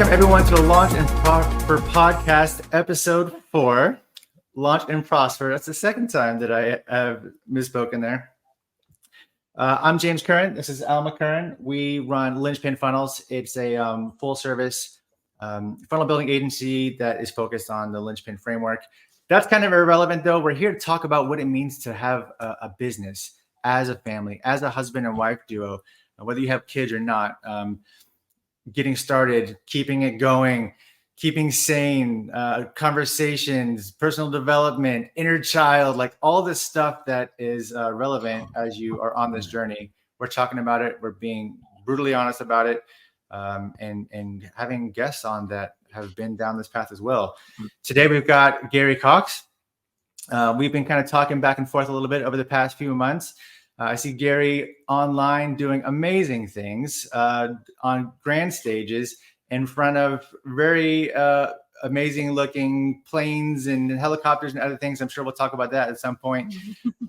Welcome everyone to the Launch and Prosper podcast, episode 4. Launch and Prosper. That's the second time that I have misspoken there. I'm James Curran. This is Alma Curran. We run Linchpin Funnels. It's a full-service funnel building agency that is focused on the Linchpin framework. That's kind of irrelevant, though. We're here to talk about what it means to have a business as a family, as a husband and wife duo, whether you have kids or not. Getting started, keeping it going, keeping sane, conversations, personal development, inner child, like all this stuff that is relevant as you are on this journey. We're talking about it. We're being brutally honest about it, and having guests on that have been down this path as well. Today, we've got Gary Coxe. We've been kind of talking back and forth a little bit over the past few months. I see Gary online doing amazing things on grand stages in front of very amazing looking planes and helicopters and other things. I'm sure we'll talk about that at some point.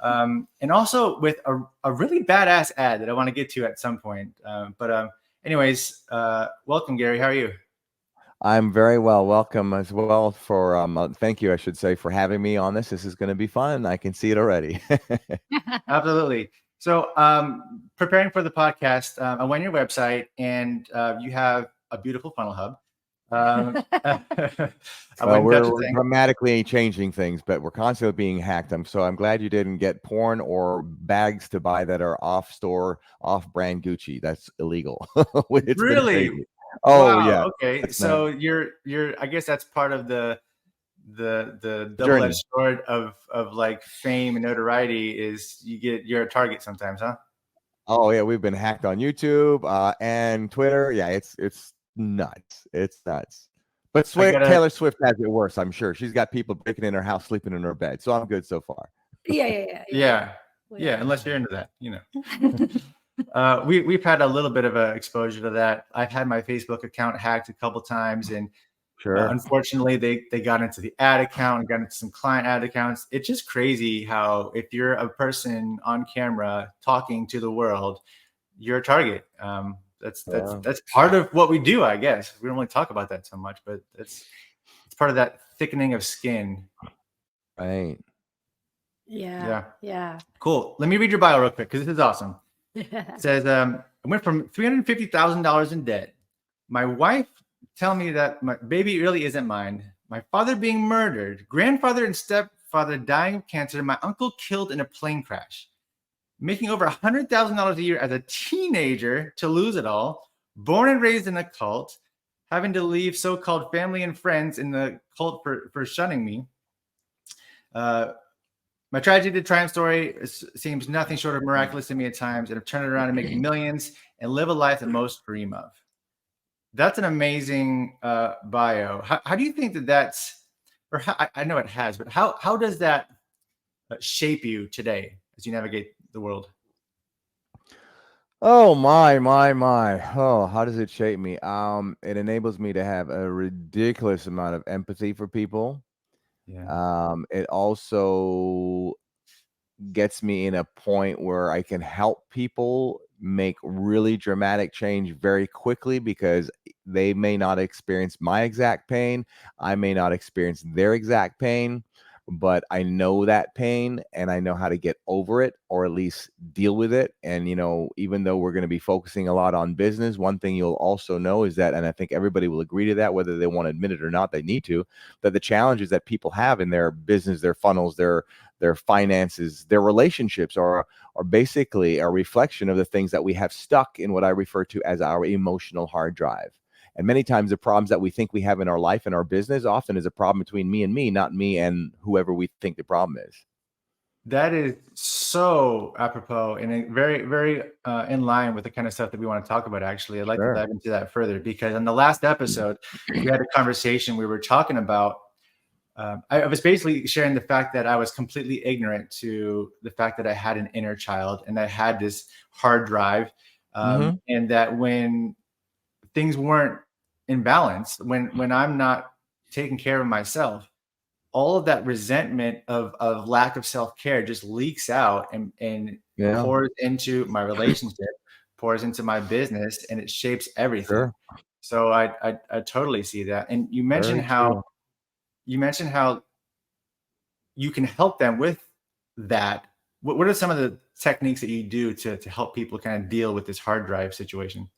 And also with a really badass ad that I want to get to at some point. Anyways, welcome, Gary. How are you? I'm very well. Welcome as well for thank you, I should say, for having me on this. This is going to be fun. I can see it already. Absolutely. So preparing for the podcast, I went on your website and you have a beautiful funnel hub. We're dramatically changing things, but we're constantly being hacked. I'm glad you didn't get porn or bags to buy that are off-brand Gucci. That's illegal. It's really? Oh, wow. yeah. Okay. That's so you're I guess that's part of the double-edged sword of like fame and notoriety is you're a target sometimes, huh? Oh yeah, we've been hacked on YouTube and Twitter. Yeah, it's nuts. It's nuts. But Taylor Swift has it worse, I'm sure. She's got people breaking in her house, sleeping in her bed. So I'm good so far. Yeah. Unless you're into that, you know. We've had a little bit of a exposure to that. I've had my Facebook account hacked a couple times, and unfortunately, they got into the ad account and got into some client ad accounts. It's just crazy how if you're a person on camera talking to the world, you're a target. That's part of what we do, I guess. We don't really talk about that so much, but it's part of that thickening of skin. Right. Yeah. Cool. Let me read your bio real quick because this is awesome. It says, I went from $350,000 in debt. My wife telling me that my baby really isn't mine. My father being murdered. Grandfather and stepfather dying of cancer. My uncle killed in a plane crash. Making over $100,000 a year as a teenager to lose it all. Born and raised in a cult. Having to leave so-called family and friends in the cult for shunning me. My tragedy to triumph story seems nothing short of miraculous to me at times, and I've turned it around and making millions and live a life that most dream of. That's an amazing bio. How do you think that's, or I know it has, but how does that shape you today as you navigate the world? Oh my. Oh, how does it shape me? It enables me to have a ridiculous amount of empathy for people. Yeah. It also gets me in a point where I can help people make really dramatic change very quickly because they may not experience my exact pain. I may not experience their exact pain, but I know that pain and I know how to get over it or at least deal with it. And, even though we're going to be focusing a lot on business, one thing you'll also know is that, and I think everybody will agree to that, whether they want to admit it or not, they need to, that the challenges that people have in their business, their funnels, their finances, their relationships are basically a reflection of the things that we have stuck in what I refer to as our emotional hard drive. And many times the problems that we think we have in our life and our business often is a problem between me and me, not me and whoever we think the problem is. That is so apropos and very, very in line with the kind of stuff that we want to talk about, actually. I'd like to dive into that further because in the last episode, we had a conversation. We were talking about, I was basically sharing the fact that I was completely ignorant to the fact that I had an inner child and I had this hard drive. And that when things weren't in balance, when I'm not taking care of myself, all of that resentment of lack of self-care just leaks out and pours into my relationship, pours into my business, and it shapes everything. So I totally see that. And you mentioned Very true. how you can help them with that. What are some of the techniques that you do to help people kind of deal with this hard drive situation?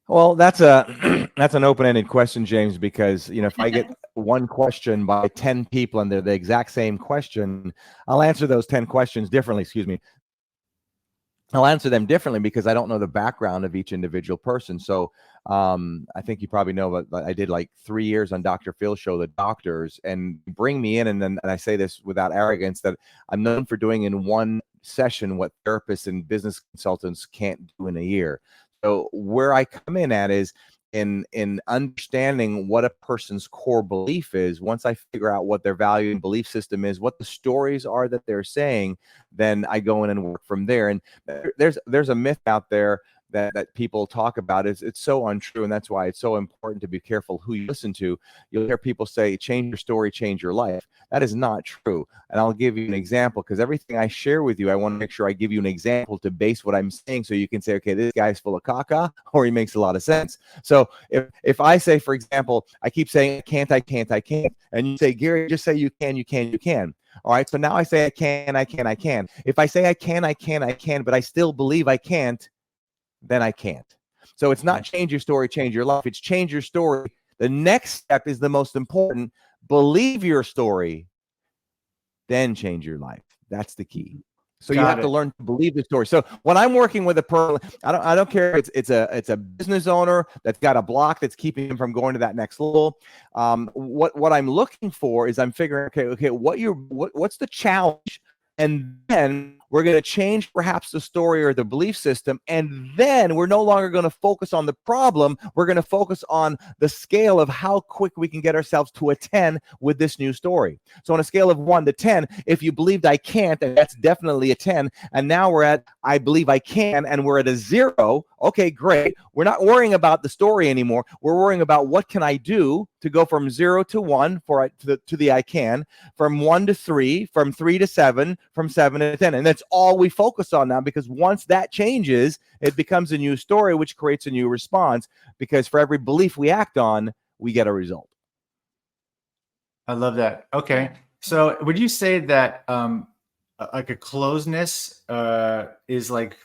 Well, that's a that's an open-ended question, James, because if I get one question by 10 people and they're the exact same question, I'll answer those 10 questions differently. Excuse me. I'll answer them differently because I don't know the background of each individual person. So I think you probably know, but I did like 3 years on Dr. Phil's show, The Doctors, and bring me in, and then and I say this without arrogance, that I'm known for doing in one session what therapists and business consultants can't do in a year. So where I come in at is in understanding what a person's core belief is. Once I figure out what their value and belief system is, what the stories are that they're saying, then I go in and work from there. And there's a myth out there that people talk about. It's so untrue, and that's why it's so important to be careful who you listen to. You'll hear people say, change your story, change your life. That is not true. And I'll give you an example, because everything I share with you, I want to make sure I give you an example to base what I'm saying, so you can say, okay, this guy's full of caca, or he makes a lot of sense. So if I say, for example, I keep saying I can't, and you say, Gary, just say you can. All right. So now I say I can. If I say I can, but I still believe I can't, then I can't. So it's not change your story, change your life. It's change your story. The next step is the most important. Believe your story, then change your life. That's the key. So you have to learn to believe the story. So when I'm working with a person, I don't care if it's a business owner that's got a block that's keeping him from going to that next level. What I'm looking for is I'm figuring, okay, what's the challenge? And then we're going to change perhaps the story or the belief system. And then we're no longer going to focus on the problem. We're going to focus on the scale of how quick we can get ourselves to a 10 with this new story. So on a scale of 1 to 10, if you believed I can't, then that's definitely a 10. And now we're at I believe I can, and we're at a 0. Okay, great. We're not worrying about the story anymore. We're worrying about what can I do to go from 0 to 1 to the I can, from 1 to 3, from 3 to 7, from 7 to 10. And that's all we focus on now, because once that changes, it becomes a new story, which creates a new response, because for every belief we act on, we get a result. I love that. Okay. So would you say that like a closeness is like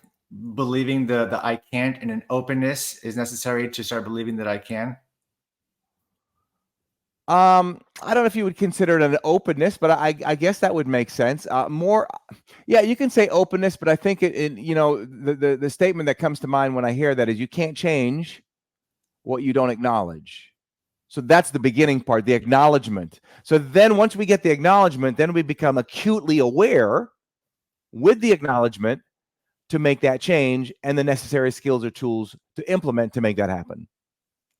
believing the I can't, and an openness is necessary to start believing that I can? I don't know if you would consider it an openness, but I guess that would make sense. More, yeah, you can say openness, but I think the statement that comes to mind when I hear that is you can't change what you don't acknowledge. So that's the beginning part, the acknowledgement. So then once we get the acknowledgement, then we become acutely aware with the acknowledgement to make that change, and the necessary skills or tools to implement to make that happen.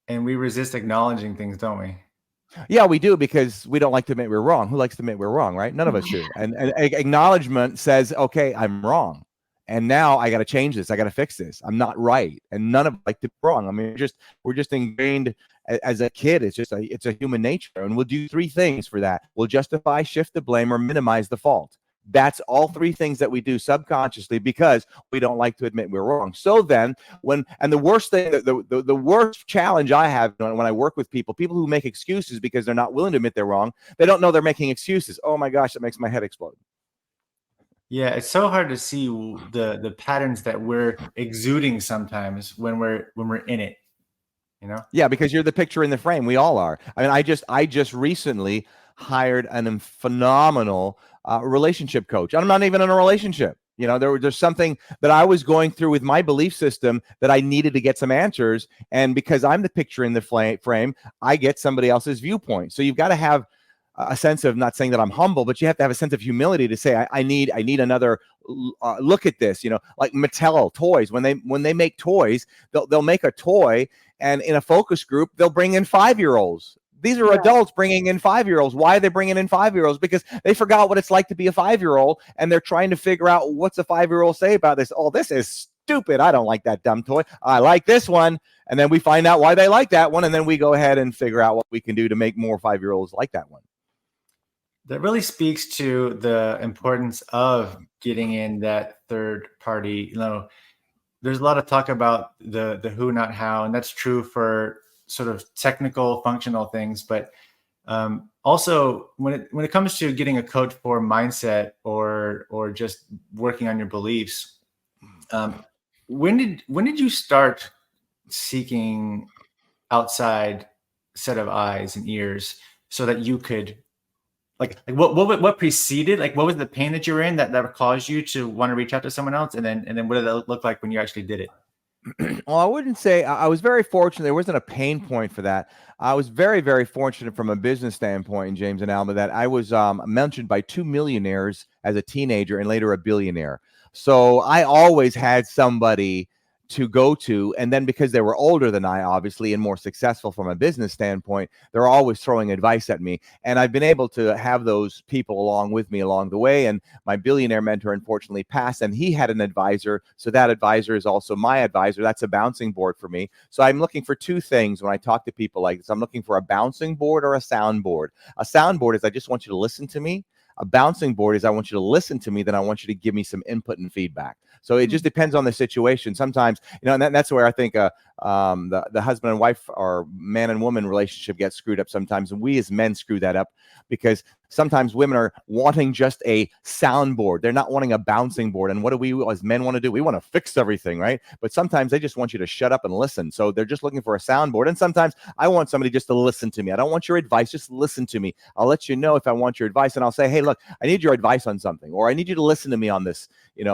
And we resist acknowledging things, don't we? Yeah, we do, because we don't like to admit we're wrong. Who likes to admit we're wrong, right? None of us do. And acknowledgement says, okay, I'm wrong. And now I got to change this. I got to fix this. I'm not right. And none of us like to be wrong. I mean, we're just ingrained as a kid. It's a human nature. And we'll do 3 things for that. We'll justify, shift the blame, or minimize the fault. That's all 3 things that we do subconsciously, because we don't like to admit we're wrong. So then the worst thing, the worst challenge I have when I work with people who make excuses because they're not willing to admit they're wrong, they don't know they're making excuses. Oh my gosh, that makes my head explode. Yeah, it's so hard to see the patterns that we're exuding sometimes when we're in it, you know? Yeah, because you're the picture in the frame. We all are. I mean, I just recently hired a phenomenal relationship coach. I'm not even in a relationship. There's something that I was going through with my belief system that I needed to get some answers. And because I'm the picture in the frame, I get somebody else's viewpoint. So you've got to have a sense of, not saying that I'm humble, but you have to have a sense of humility to say, I need another look at this. Like Mattel toys, when they make toys, they'll make a toy, and in a focus group, they'll bring in 5-year-olds. These are adults bringing in 5-year-olds. Why are they bringing in 5-year-olds? Because they forgot what it's like to be a 5-year-old, and they're trying to figure out, what's a 5-year-old say about this? Oh, this is stupid. I don't like that dumb toy. I like this one. And then we find out why they like that one, and then we go ahead and figure out what we can do to make more 5-year-olds like that one. That really speaks to the importance of getting in that third party, there's a lot of talk about the who, not how, and that's true for sort of technical, functional things. But also, when it comes to getting a coach for mindset or just working on your beliefs, when did you start seeking outside set of eyes and ears so that you could like what preceded, like what was the pain that you were in that caused you to want to reach out to someone else, and then what did that look like when you actually did it? Well, I wouldn't say I was very fortunate. There wasn't a pain point for that. I was very, very fortunate from a business standpoint, James and Alma, that I was mentioned by two millionaires as a teenager and later a billionaire. So I always had somebody to go to. And then because they were older than I, obviously, and more successful from a business standpoint, they're always throwing advice at me. And I've been able to have those people along with me along the way. And my billionaire mentor unfortunately passed, and he had an advisor. So that advisor is also my advisor. That's a bouncing board for me. So I'm looking for two things when I talk to people like this. I'm looking for a bouncing board or a soundboard. A soundboard is I just want you to listen to me. A bouncing board is I want you to listen to me, then I want you to give me some input and feedback. So it just depends on the situation. Sometimes, and that's where I think the husband and wife or man and woman relationship gets screwed up sometimes. And we as men screw that up because sometimes women are wanting just a soundboard. They're not wanting a bouncing board. And what do we as men want to do? We want to fix everything, right? But sometimes they just want you to shut up and listen. So they're just looking for a soundboard. And sometimes I want somebody just to listen to me. I don't want your advice. Just listen to me. I'll let you know if I want your advice. And I'll say, hey, look, I need your advice on something, or I need you to listen to me on this.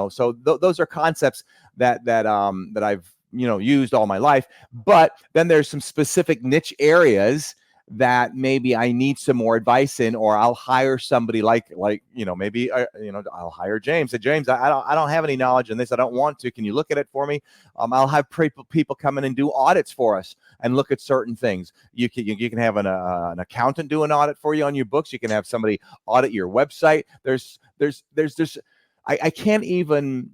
So those are concepts that I've used all my life. But then there's some specific niche areas that maybe I need some more advice in, or I'll hire somebody maybe I'll hire James. Say, James, I don't have any knowledge in this. I don't want to. Can you look at it for me? I'll have people come in and do audits for us and look at certain things. You can have an accountant do an audit for you on your books. You can have somebody audit your website. There's I can't even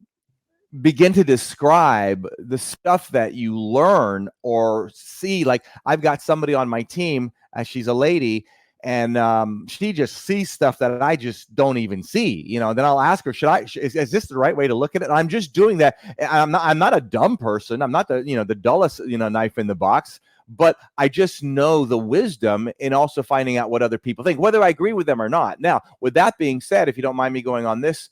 begin to describe the stuff that you learn or see. Like I've got somebody on my team, she's a lady, and she just sees stuff that I just don't even see. Then I'll ask her, is this the right way to look at it? And I'm just doing that. I'm not a dumb person. I'm not the dullest knife in the box. But I just know the wisdom in also finding out what other people think, whether I agree with them or not. Now, with that being said, if you don't mind me going on this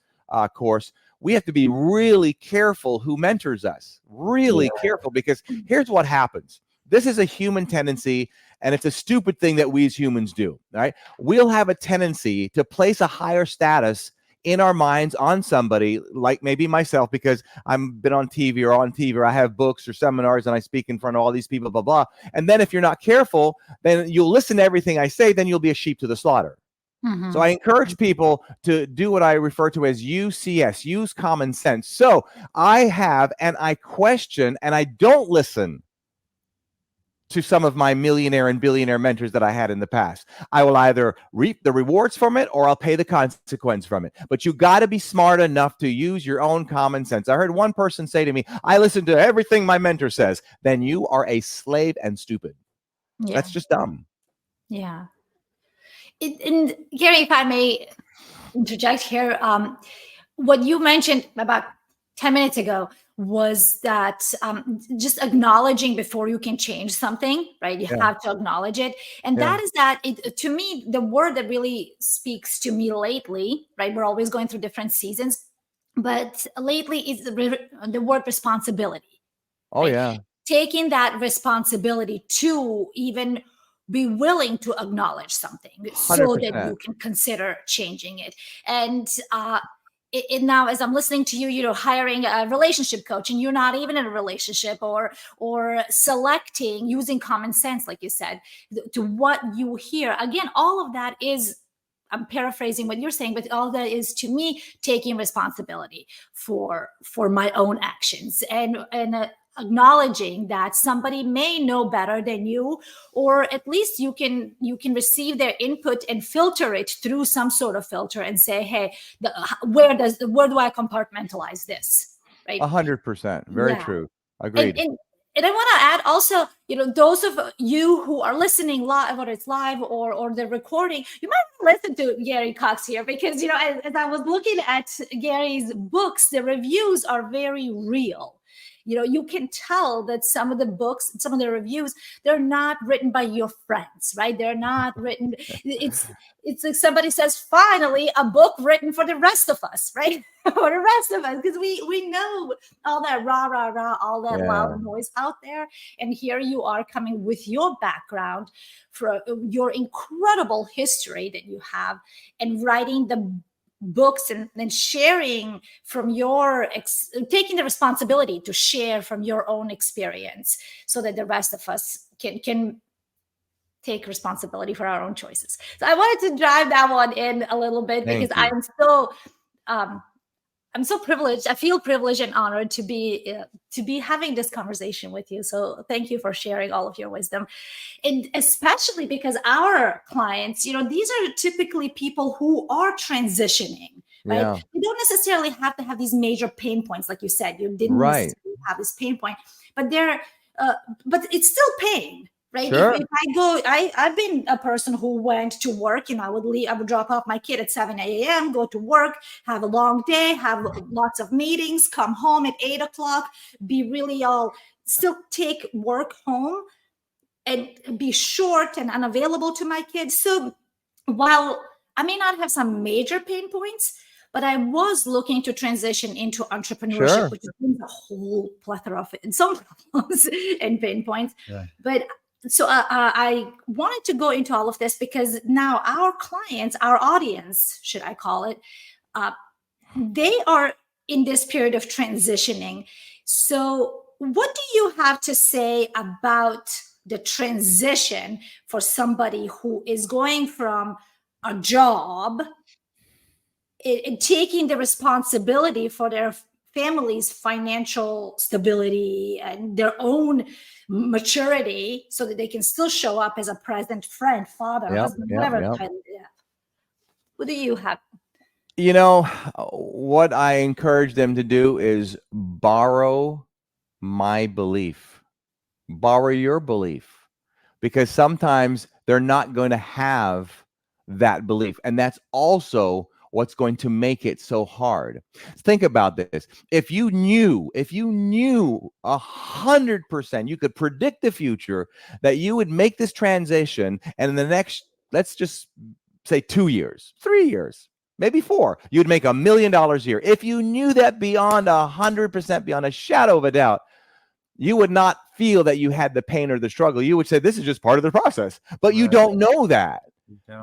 course, we have to be really careful who mentors us, really careful, because here's what happens. This is a human tendency, and it's a stupid thing that we as humans do, right? We'll have a tendency to place a higher status in our minds on somebody, like maybe myself, because I've been on TV or I have books or seminars and I speak in front of all these people, blah, blah. And then if you're not careful, then you'll listen to everything I say, then you'll be a sheep to the slaughter. So I encourage people to do what I refer to as UCS, use common sense. So I question and I don't listen to some of my millionaire and billionaire mentors that I had in the past. I will either reap the rewards from it or I'll pay the consequence from it. But you got to be smart enough to use your own common sense. I heard one person say to me, I listen to everything my mentor says. Then you are a slave and stupid. Yeah. That's just dumb. Yeah. And Gary, if I may interject here, what you mentioned about 10 minutes ago was that just acknowledging before you can change something, right? You have to acknowledge it. And that is to me, the word that really speaks to me lately, right? We're always going through different seasons, but lately is the word responsibility. Oh, right? Yeah. Taking that responsibility to even be willing to acknowledge something 100%. So that you can consider changing it. And now, as I'm listening to you, hiring a relationship coach, and you're not even in a relationship, or selecting using common sense, like you said, to what you hear. Again, all of that is, I'm paraphrasing what you're saying, but all that is to me taking responsibility for my own actions and acknowledging that somebody may know better than you, or at least you can receive their input and filter it through some sort of filter and say, hey, where do I compartmentalize this? Right. 100%. Very true. Agreed. And I want to add also, those of you who are listening live, whether it's live or the recording, you might listen to Gary Coxe here, because, as I was looking at Gary's books, the reviews are very real. You can tell that some of the books, some of the reviews, they're not written by your friends, right? They're not written. It's like somebody says, finally, a book written for the rest of us, right? For the rest of us, because we know all that rah, rah, rah, all that loud noise out there. And here you are coming with your background, for your incredible history that you have, and writing the books and sharing from taking the responsibility to share from your own experience, so that the rest of us can take responsibility for our own choices. So I wanted to drive that one in a little bit, because I'm so privileged. I feel privileged and honored to be having this conversation with you. So thank you for sharing all of your wisdom. And especially because our clients, these are typically people who are transitioning, right? Yeah. You don't necessarily have to have these major pain points. Like you said, you didn't necessarily have this pain point, but but it's still pain. Right. Sure. If I go, I've been a person who went to work, I would drop off my kid at 7 a.m., go to work, have a long day, have lots of meetings, come home at 8 o'clock, be really still take work home and be short and unavailable to my kids. So while I may not have some major pain points, but I was looking to transition into entrepreneurship, which is a whole plethora of some problems and pain points. Yeah. But so I wanted to go into all of this because now our clients, our audience, should I call it, they are in this period of transitioning. So what do you have to say about the transition for somebody who is going from a job and taking the responsibility for their family's financial stability and their own maturity, so that they can still show up as a present friend, father, husband, whatever title they have? What do you have? What I encourage them to do is borrow my belief, borrow your belief, because sometimes they're not going to have that belief. And that's also what's going to make it so hard. Think about this. If you knew 100%, you could predict the future, that you would make this transition, and in the next, let's just say 2 years, 3 years, maybe 4, you'd make $1 million a year. If you knew that beyond 100%, beyond a shadow of a doubt, you would not feel that you had the pain or the struggle. You would say, this is just part of the process. But you don't know that.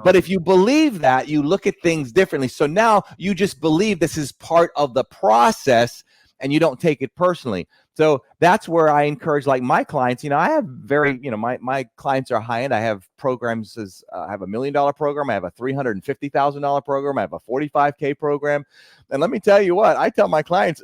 But if you believe that, you look at things differently. So now you just believe this is part of the process, and you don't take it personally. So that's where I encourage, like, my clients. I have my clients are high end. I have programs I have $1 million program. I have a $350,000 program. I have a $45K program. And let me tell you what, I tell my clients,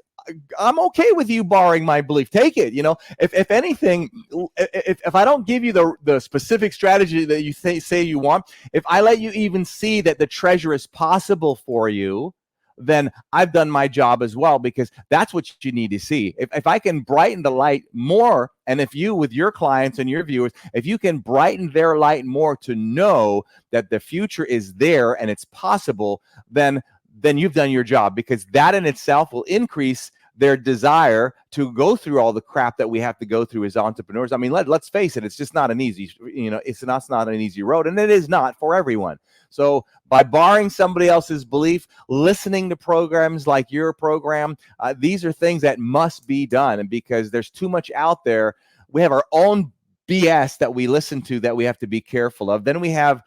I'm okay with you borrowing my belief. Take it. If anything, if I don't give you the specific strategy that you say you want, if I let you even see that the treasure is possible for you, then I've done my job as well, because that's what you need to see. If I can brighten the light more, and if you, with your clients and your viewers, if you can brighten their light more to know that the future is there and it's possible, then you've done your job, because that in itself will increase their desire to go through all the crap that we have to go through as entrepreneurs. I mean, let's face it, it's just not an easy, it's not an easy road, and it is not for everyone. So by borrowing somebody else's belief, listening to programs like your program, these are things that must be done. And because there's too much out there, we have our own BS that we listen to that we have to be careful of. Then we have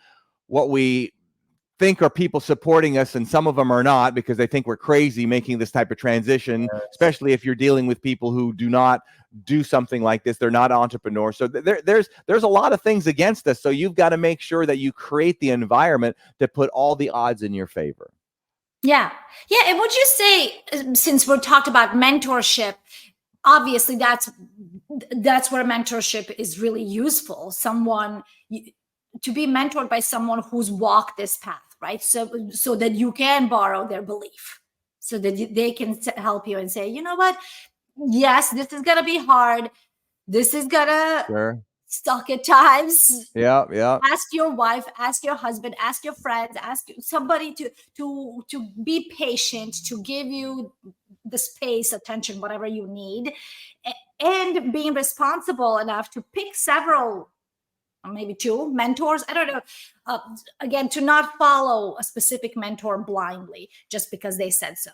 what we think are people supporting us, and some of them are not, because they think we're crazy making this type of transition, especially if you're dealing with people who do not do something like this. They're not entrepreneurs. So there's a lot of things against us. So you've got to make sure that you create the environment to put all the odds in your favor. Yeah. And would you say, since we're talked about mentorship, obviously that's where mentorship is really useful. To be mentored by someone who's walked this path, right? So that you can borrow their belief, so that they can help you and say, you know what? Yes, this is going to be hard. This is going to suck at times. Yeah. Ask your wife, ask your husband, ask your friends, ask somebody to be patient, to give you the space, attention, whatever you need. and being responsible enough to pick several, maybe 2 mentors. I don't know. Again, to not follow a specific mentor blindly just because they said so.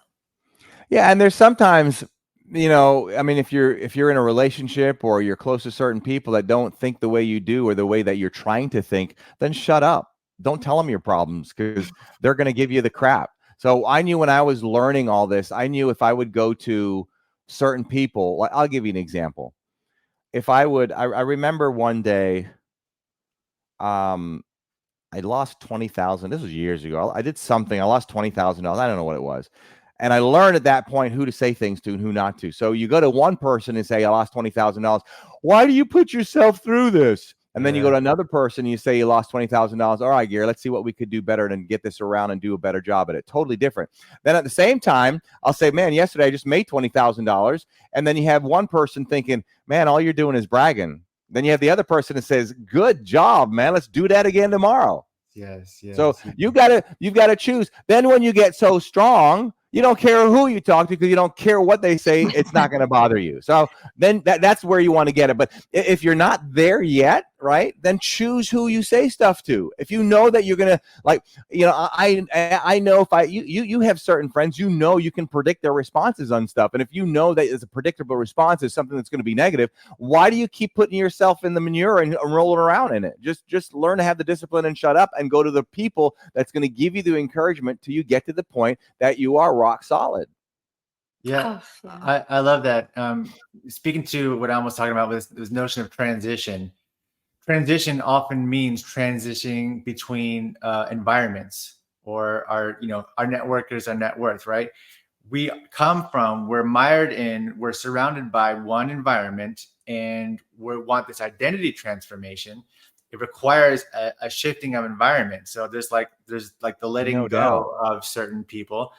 Yeah, and there's sometimes, I mean, if you're in a relationship or you're close to certain people that don't think the way you do or the way that you're trying to think, then shut up. Don't tell them your problems, because they're going to give you the crap. So I knew when I was learning all this, I knew if I would go to certain people, like, I'll give you an example. If I remember one day, I lost 20,000. This was years ago. I did something. I lost $20,000. I don't know what it was. And I learned at that point who to say things to and who not to. So you go to one person and say, I lost $20,000. Why do you put yourself through this? And then you go to another person and you say you lost $20,000. All right, Gary, let's see what we could do better and get this around and do a better job at it. Totally different. Then at the same time, I'll say, man, yesterday I just made $20,000. And then you have one person thinking, man, all you're doing is bragging. Then you have the other person that says, good job, man. Let's do that again tomorrow. Yes. So you've got to choose. Then when you get so strong, you don't care who you talk to, because you don't care what they say. It's not going to bother you. So then that's where you want to get it. But if you're not there yet, right, then choose who you say stuff to. If you know that you're going to, like, I know if you have certain friends, you can predict their responses on stuff. And if you know that it's a predictable response is something that's going to be negative, why do you keep putting yourself in the manure and rolling around in it? Just learn to have the discipline and shut up and go to the people that's going to give you the encouragement till you get to the point that you are rock solid. Yeah, I love that. Speaking to what I was talking about with this notion of transition often means transitioning between environments, or our networkers, our net worth, right? We're mired in, we're surrounded by one environment, and we want this identity transformation. It requires a shifting of environment. So there's the letting go of certain people.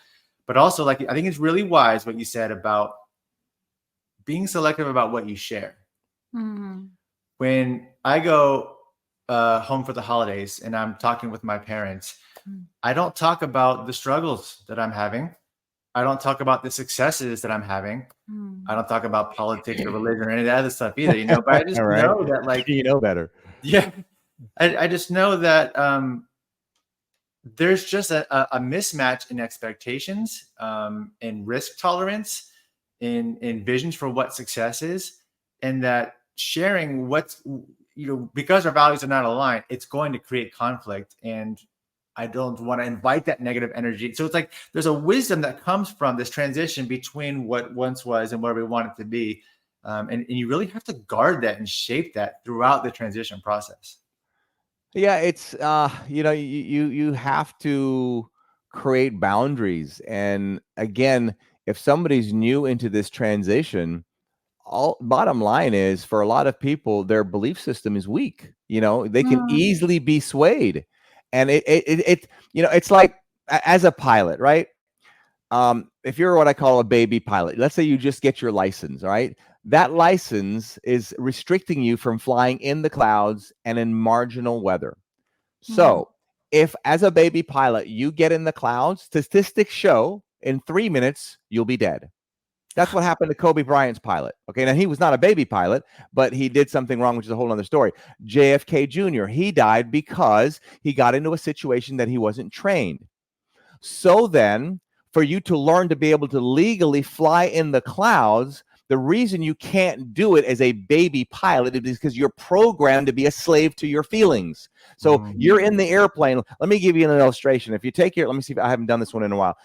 But also, I think it's really wise what you said about being selective about what you share. Mm-hmm. When I go home for the holidays and I'm talking with my parents, I don't talk about the struggles that I'm having. I don't talk about the successes that I'm having. I don't talk about politics or religion or any of that other stuff either, but I just know that, you know better. Yeah. I just know that there's just a mismatch in expectations, in risk tolerance, in visions for what success is, and that sharing because our values are not aligned, it's going to create conflict, and I don't want to invite that negative energy. So it's like there's a wisdom that comes from this transition between what once was and where we want it to be, and you really have to guard that and shape that throughout the transition process. Yeah, it's you have to create boundaries. And again, if somebody's new into this transition, bottom line is, for a lot of people, their belief system is weak. They can easily be swayed. And it's like, as a pilot, right? If you're what I call a baby pilot, let's say you just get your license, right? That license is restricting you from flying in the clouds and in marginal weather. So if, as a baby pilot, you get in the clouds, statistics show in 3 minutes, you'll be dead. That's what happened to Kobe Bryant's pilot. Okay, now he was not a baby pilot, but he did something wrong, which is a whole other story. JFK Jr., he died because he got into a situation that he wasn't trained. So then, for you to learn to be able to legally fly in the clouds, the reason you can't do it as a baby pilot is because you're programmed to be a slave to your feelings. So you're in the airplane. Let me give you an illustration. If you take let me see if I haven't done this one in a while.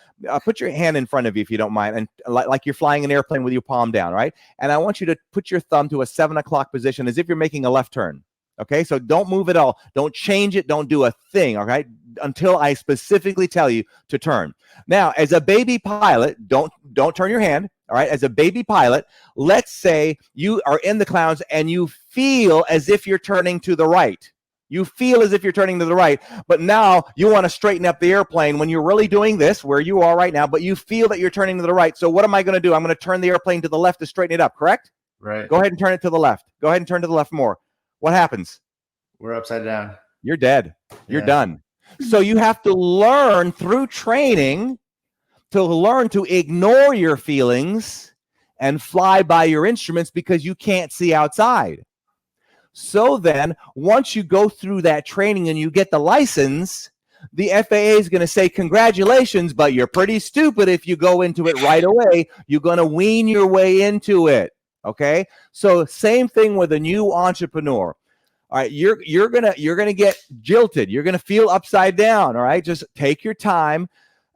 Put your hand in front of you if you don't mind, and like you're flying an airplane with your palm down, right? And I want you to put your thumb to a 7 o'clock position as if you're making a left turn. Okay, so don't move at all. Don't change it. Don't do a thing, all right, until I specifically tell you to turn. Now, as a baby pilot, don't turn your hand, all right? As a baby pilot, let's say you are in the clouds and you feel as if you're turning to the right. You feel as if you're turning to the right, but now you want to straighten up the airplane when you're really doing this, where you are right now, but you feel that you're turning to the right. So what am I going to do? I'm going to turn the airplane to the left to straighten it up, correct? Right. Go ahead and turn it to the left. Go ahead and turn to the left more. What happens? We're upside down. You're dead. You're done. So you have to learn through training to learn to ignore your feelings and fly by your instruments because you can't see outside. So then once you go through that training and you get the license, the FAA is going to say, congratulations, but you're pretty stupid if you go into it right away. You're going to wean your way into it. Okay. So same thing with a new entrepreneur. All right. You're going to get jilted. You're going to feel upside down. All right. Just take your time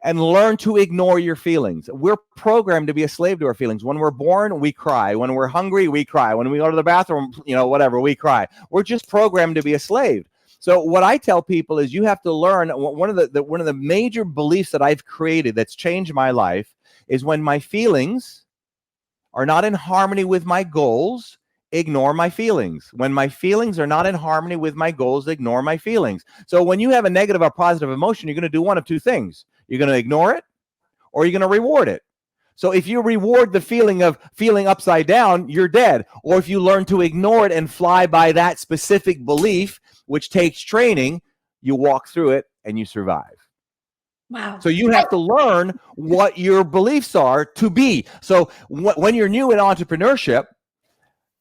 and learn to ignore your feelings. We're programmed to be a slave to our feelings. When we're born, we cry. When we're hungry, we cry. When we go to the bathroom, whatever, we cry. We're just programmed to be a slave. So what I tell people is you have to learn. One of the major beliefs that I've created that's changed my life is when my feelings are not in harmony with my goals, ignore my feelings. When my feelings are not in harmony with my goals, ignore my feelings. So when you have a negative or positive emotion, you're going to do one of two things. You're going to ignore it or you're going to reward it. So if you reward the feeling of feeling upside down, you're dead. Or if you learn to ignore it and fly by that specific belief, which takes training, you walk through it and you survive. Wow. So you have to learn what your beliefs are to be. So when you're new in entrepreneurship,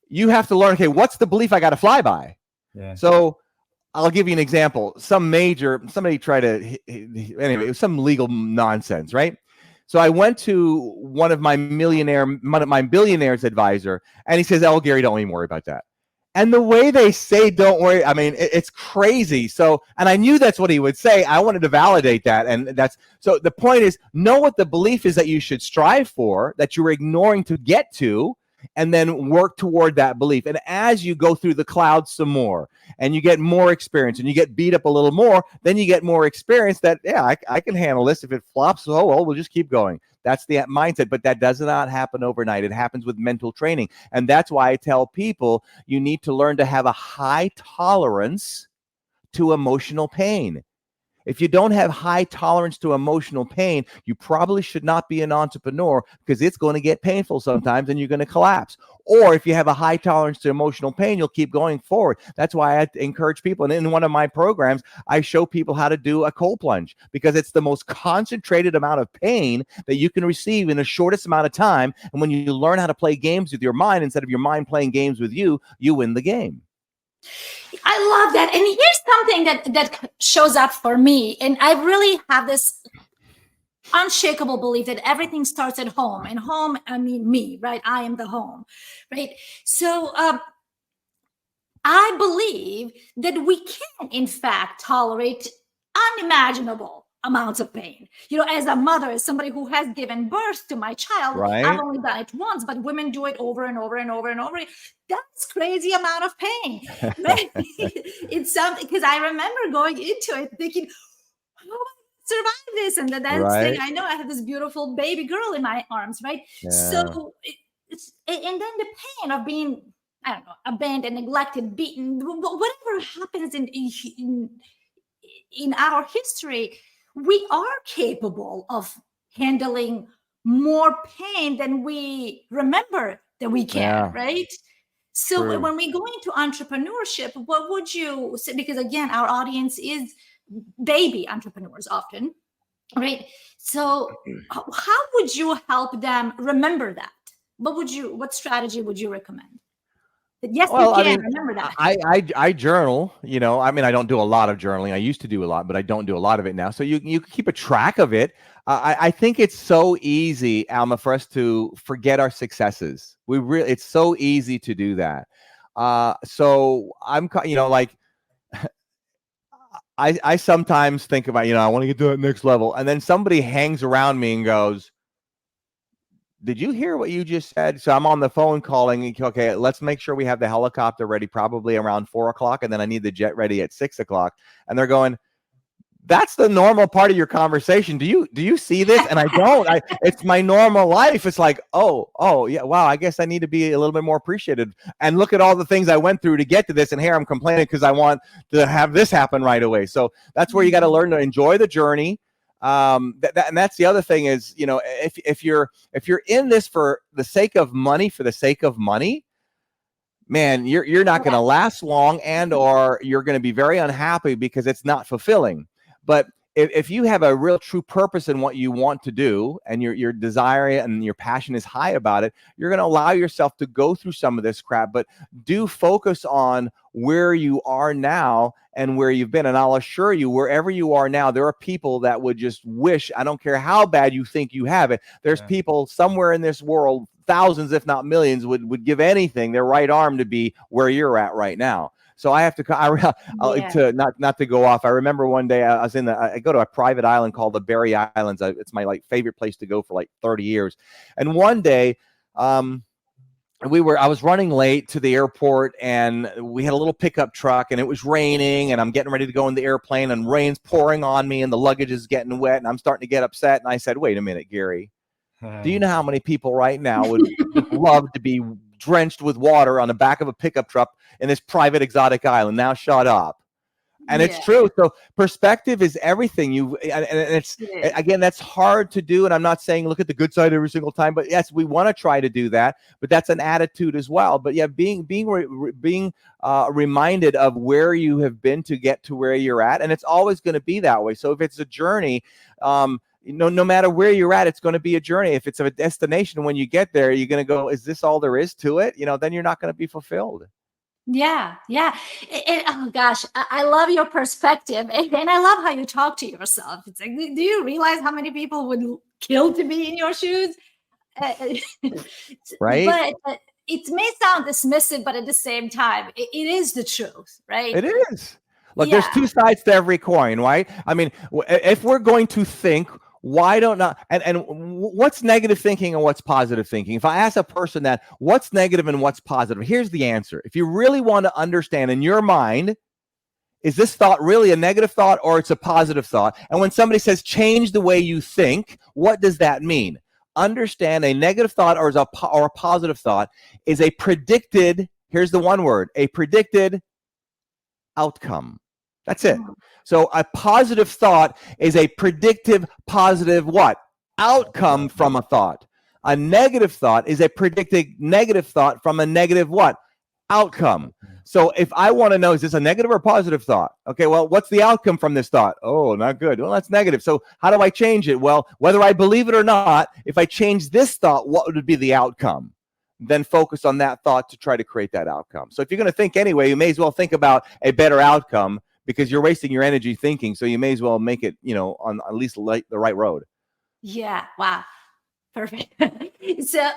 you have to learn, okay, what's the belief I got to fly by? Yeah. So I'll give you an example. Somebody tried to, anyway, it was some legal nonsense, right? So I went to one of my billionaire's advisor, and he says, "Oh, Gary, don't even worry about that." And the way they say "don't worry," I mean, it's crazy. So, and I knew that's what he would say. I wanted to validate that, and so the point is, know what the belief is that you should strive for, that you're ignoring to get to, and then work toward that belief. And as you go through the clouds some more, and you get more experience, and you get beat up a little more, then you get more experience that, yeah, I can handle this. If it flops, oh, well, we'll just keep going. That's the mindset, but that does not happen overnight. It happens with mental training. And that's why I tell people you need to learn to have a high tolerance to emotional pain. If you don't have high tolerance to emotional pain, you probably should not be an entrepreneur, because it's going to get painful sometimes and you're going to collapse. Or if you have a high tolerance to emotional pain, you'll keep going forward. That's why I encourage people. And in one of my programs, I show people how to do a cold plunge, because it's the most concentrated amount of pain that you can receive in the shortest amount of time. And when you learn how to play games with your mind instead of your mind playing games with you, you win the game. I love that. And here's something that shows up for me. And I really have this unshakable belief that everything starts at home. And home, I mean me, right? I am the home, right? So I believe that we can, in fact, tolerate unimaginable amounts of pain. As a mother, as somebody who has given birth to my child, right. I've only done it once, but women do it over and over and over and over. That's crazy amount of pain. Right? It's something, because I remember going into it thinking, oh, survive this, and then saying, I know I have this beautiful baby girl in my arms, right? Yeah. So and then the pain of being, I don't know, abandoned, neglected, beaten, whatever happens in our history, we are capable of handling more pain than we remember that we can, right? So true. When we go into entrepreneurship, what would you say? Because again, our audience is baby entrepreneurs often, right? So how would you help them remember that? What strategy would you recommend? Yes, you can. Remember that. I journal, I don't do a lot of journaling. I used to do a lot, but I don't do a lot of it now. So you can keep a track of it. I think it's so easy, Alma, for us to forget our successes. It's so easy to do that. So I'm, like, I sometimes think about, I want to get to that next level. And then somebody hangs around me and goes, did you hear what you just said? So I'm on the phone calling. Okay, let's make sure we have the helicopter ready probably around 4:00. And then I need the jet ready at 6:00. And they're going, that's the normal part of your conversation. Do you see this? And I don't. It's my normal life. It's like, oh, yeah, wow, I guess I need to be a little bit more appreciated. And look at all the things I went through to get to this. And here I'm complaining because I want to have this happen right away. So that's where you got to learn to enjoy the journey. And that's the other thing is, if you're in this for the sake of money, man, you're not going to last long, and or you're going to be very unhappy because it's not fulfilling. But if you have a real true purpose in what you want to do, and your desire and your passion is high about it, you're going to allow yourself to go through some of this crap, but do focus on where you are now and where you've been. And I'll assure you, wherever you are now, there are people that would just wish, I don't care how bad you think you have it, there's people somewhere in this world, thousands, if not millions, would give anything, their right arm, to be where you're at right now. So I have to, to not to go off. I remember one day I was I go to a private island called the Berry Islands. It's my favorite place to go for 30 years. And one day, I was running late to the airport, and we had a little pickup truck, and it was raining, and I'm getting ready to go in the airplane, and rain's pouring on me, and the luggage is getting wet, and I'm starting to get upset. And I said, wait a minute, Gary, do you know how many people right now would love to be drenched with water on the back of a pickup truck in this private exotic island? Now shut up. And it's true. So perspective is everything. And it's, again, that's hard to do. And I'm not saying look at the good side every single time, but yes, we want to try to do that, but that's an attitude as well. But yeah, being reminded of where you have been to get to where you're at. And it's always going to be that way. So if it's a journey, no matter where you're at, it's going to be a journey. If it's a destination, when you get there, you're going to go, is this all there is to it? Then you're not going to be fulfilled. Yeah. Oh gosh, I love your perspective, and I love how you talk to yourself. It's like, do you realize how many people would kill to be in your shoes? Right. But it may sound dismissive, but at the same time, it is the truth, right? It is. Look, there's two sides to every coin, right? I mean, if we're going to think, why don't not? And what's negative thinking and what's positive thinking? If I ask a person that, what's negative and what's positive? Here's the answer. If you really want to understand in your mind, is this thought really a negative thought or it's a positive thought? And when somebody says change the way you think, what does that mean? Understand a negative thought or a positive thought is a predicted, here's the one word, a predicted outcome. That's it. So a positive thought is a predictive positive what? Outcome from a thought. A negative thought is a predicted negative thought from a negative what? Outcome. So if I want to know, is this a negative or positive thought? Okay, well, what's the outcome from this thought? Oh, not good. Well, that's negative. So how do I change it? Well, whether I believe it or not, if I change this thought, what would be the outcome? Then focus on that thought to try to create that outcome. So if you're going to think anyway, you may as well think about a better outcome, because you're wasting your energy thinking. So you may as well make it, on at least the right road. Yeah. Wow. Perfect. So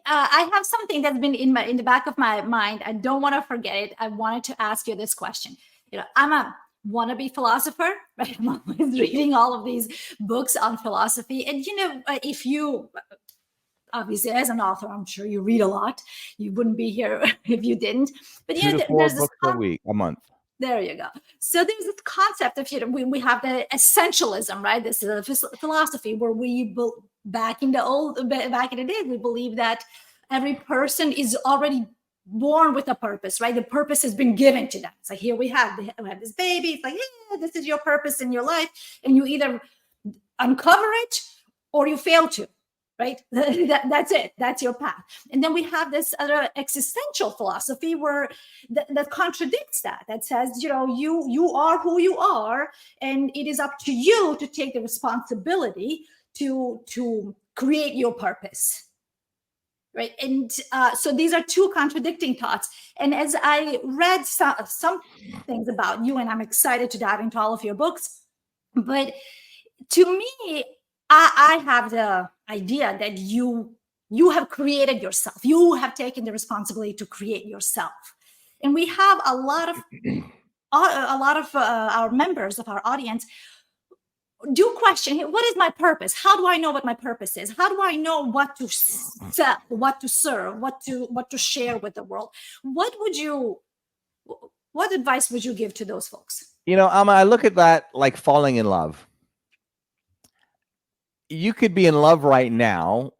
I have something that's been in the back of my mind. I don't want to forget it. I wanted to ask you this question. I'm a wannabe philosopher, right? I'm always reading all of these books on philosophy. And, if you, obviously as an author, I'm sure you read a lot. You wouldn't be here if you didn't. But, 2 to 4 books a month. There you go. So there's this concept of, we have the essentialism, right? This is a philosophy where back in the day, we believe that every person is already born with a purpose, right? The purpose has been given to them. So here we have this baby. It's like, yeah, this is your purpose in your life. And you either uncover it or you fail to. Right? That's it. That's your path. And then we have this other existential philosophy where that contradicts that says, you are who you are, and it is up to you to take the responsibility to create your purpose. Right. And so these are two contradicting thoughts. And as I read some things about you, and I'm excited to dive into all of your books, but to me, I have the idea that you have created yourself. You have taken the responsibility to create yourself. And we have a lot of our members of our audience do question, what is my purpose? How do I know what my purpose is? How do I know what to sell, what to serve, what to share with the world? What advice would you give to those folks? I look at that like falling in love. You could be in love right now,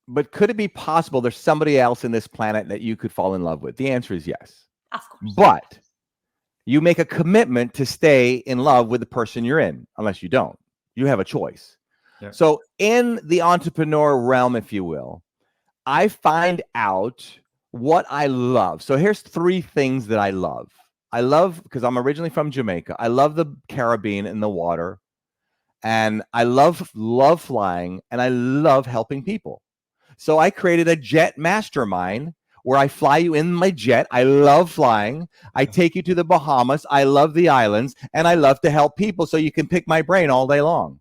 but could it be possible there's somebody else in this planet that you could fall in love with? The answer is yes. Of course. But you make a commitment to stay in love with the person you're in, unless you don't. You have a choice. Yeah. So in the entrepreneur realm, if you will, I find out what I love. So here's 3 things that I love. I love, because I'm originally from Jamaica, I love the Caribbean and the water. and I love flying, and I love helping people. So I created a jet mastermind where I fly you in my jet. I love flying. I take you to the Bahamas. I love the islands, and I love to help people, so you can pick my brain all day long.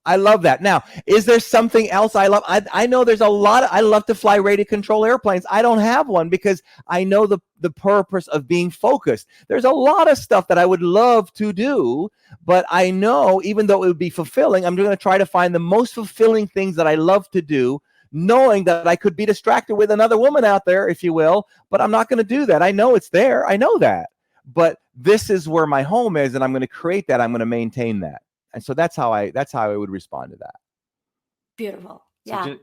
I love that. Now, is there something else I love? I know there's a lot. I love to fly radio control airplanes. I don't have one because I know the purpose of being focused. There's a lot of stuff that I would love to do, but I know even though it would be fulfilling, I'm going to try to find the most fulfilling things that I love to do, knowing that I could be distracted with another woman out there, if you will, but I'm not going to do that. I know it's there. I know that. But this is where my home is, and I'm going to create that. I'm going to maintain that. And so that's how I would respond to that. Beautiful. So Yeah.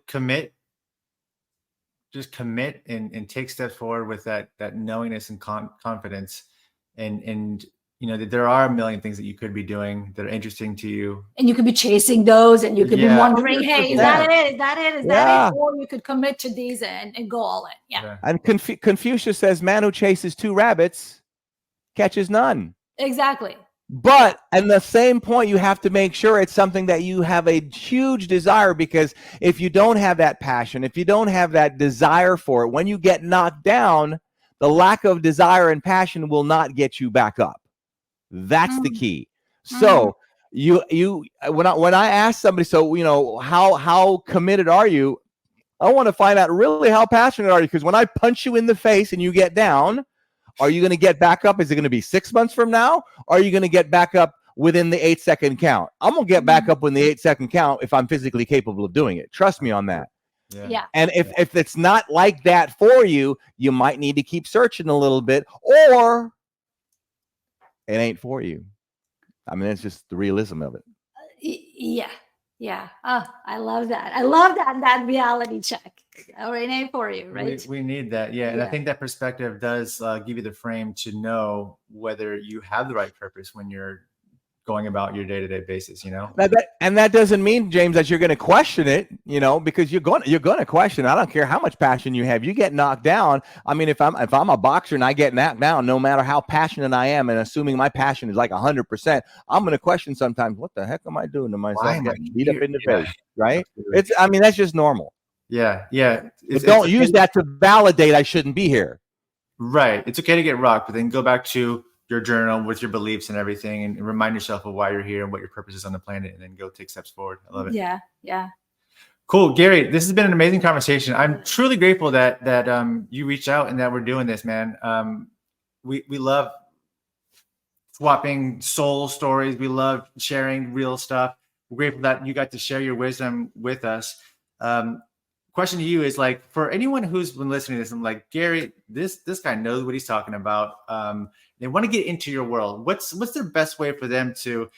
Just commit and take steps forward with that knowingness and confidence. And you know that there are a million things that you could be doing that are interesting to you. And you could be chasing those, and you could be wondering, hey, is that it? Is that it? Is that it? Or you could commit to these and go all in. Yeah. And Confucius says, man who chases 2 rabbits catches none. Exactly. But at the same point, you have to make sure it's something that you have a huge desire, because if you don't have that passion, if you don't have that desire for it, when you get knocked down, the lack of desire and passion will not get you back up. That's the key. So when I ask somebody, so you know, how committed are you? I want to find out really how passionate are you, because when I punch you in the face and you get down, are you going to get back up? Is it going to be 6 months from now? Or are you going to get back up within the 8-second count? I'm going to get back up within the 8-second count if I'm physically capable of doing it. Trust me on that. Yeah. And if it's not like that for you, you might need to keep searching a little bit, or it ain't for you. I mean, it's just the realism of it. Yeah. Yeah. Oh, I love that. I love that reality check. Or it ain't for you, right? We need that. Yeah. And I think that perspective does give you the frame to know whether you have the right purpose when you're going about your day-to-day basis, you know? And that doesn't mean, James, that you're going to question it, you know, because you're going to question. I don't care how much passion you have. You get knocked down. I mean, if I'm a boxer and I get knocked down, no matter how passionate I am, and assuming my passion is like 100%, I'm going to question sometimes, what the heck am I doing to myself? Getting beat up in the face, right? Absolutely. That's just normal. Yeah. Yeah. Don't use that to validate I shouldn't be here. Right. It's okay to get rocked, but then go back to your journal with your beliefs and everything, and remind yourself of why you're here and what your purpose is on the planet, and then go take steps forward. I love it. Yeah. Yeah. Cool. Gary, this has been an amazing conversation. I'm truly grateful that you reached out and that we're doing this, man. We love swapping soul stories. We love sharing real stuff. We're grateful that you got to share your wisdom with us. Question to you is, like, for anyone who's been listening to this, I'm like, Gary, this guy knows what he's talking about. They want to get into your world. What's their best way for them to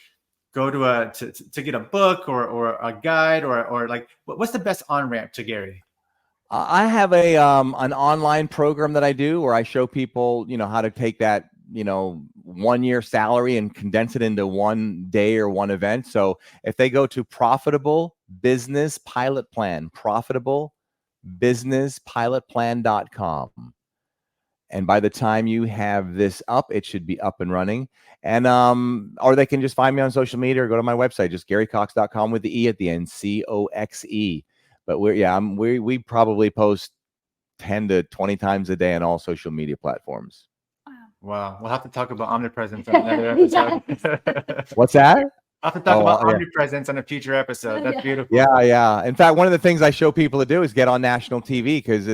go to get a book or a guide or like, what's the best on-ramp to Gary? I have an online program that I do where I show people, you know, how to take that, you know, 1 year salary and condense it into one day or one event. So if they go to Profitable Business Pilot Plan, profitablebusinesspilotplan.com. And by the time you have this up, it should be up and running. And or they can just find me on social media or go to my website, just GaryCoxe.com with the E at the end, COXE. But we probably post 10 to 20 times a day on all social media platforms. Wow. We'll have to talk about omnipresence on another episode. What's that? I'll have to talk about omnipresence on a future episode. That's beautiful. Yeah. In fact, one of the things I show people to do is get on national TV, because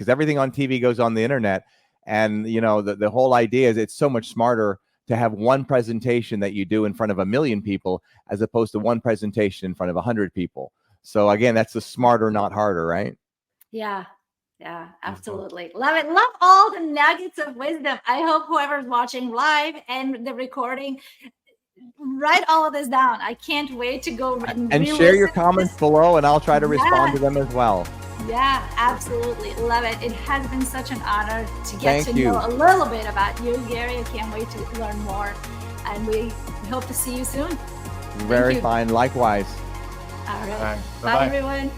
everything on TV goes on the internet. And, you know, the whole idea is it's so much smarter to have one presentation that you do in front of 1 million people as opposed to one presentation in front of 100 people. So again, that's the smarter, not harder, right? Yeah. Yeah, absolutely. Love it. Love all the nuggets of wisdom. I hope whoever's watching live and the recording, write all of this down. I can't wait to go and share your comments below, and I'll try to respond to them as well. Yeah, absolutely. Love it. It has been such an honor to get to know a little bit about you, Gary. I can't wait to learn more. And we hope to see you soon. Very fine. Likewise. All right. Bye, everyone.